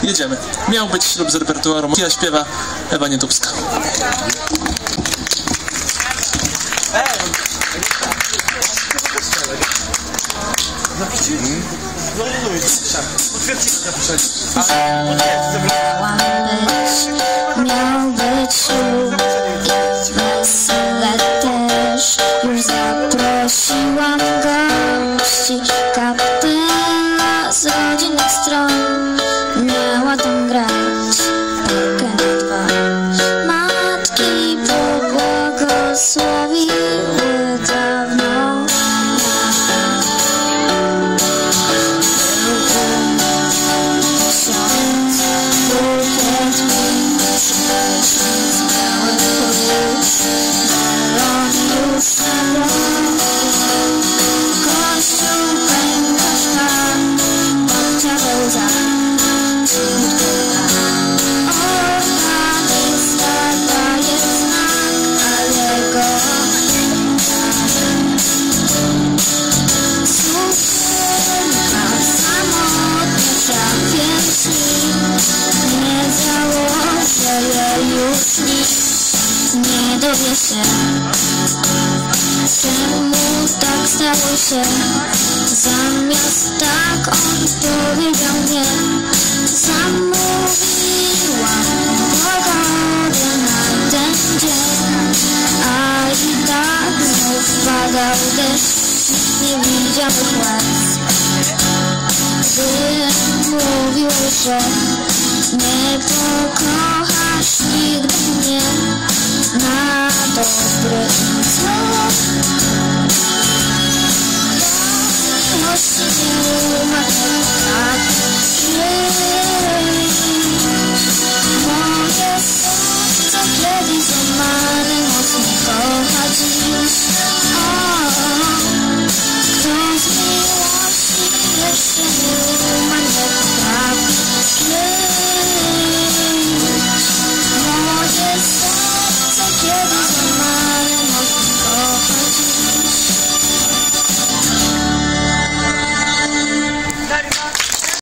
Jedziemy. Miał być ślub z repertuaru. Ja śpiewa Ewa Niedubska. Miał być ślub, wesele też. Już zaprosiłam gości, kapela z rodzinnych stron miała tam grać takę dwa. Matki pobłogosławiły dawno. Nie dowie się, czemu tak stało się. Zamiast tak on powiedział nie. Zamówiłam pogodę na ten dzień, a i tak znów padał deszcz. Nie widziałych łez, gdy mówiły, że nie pokochasz nigdy mnie na dobre zło. Miłości nie umarł.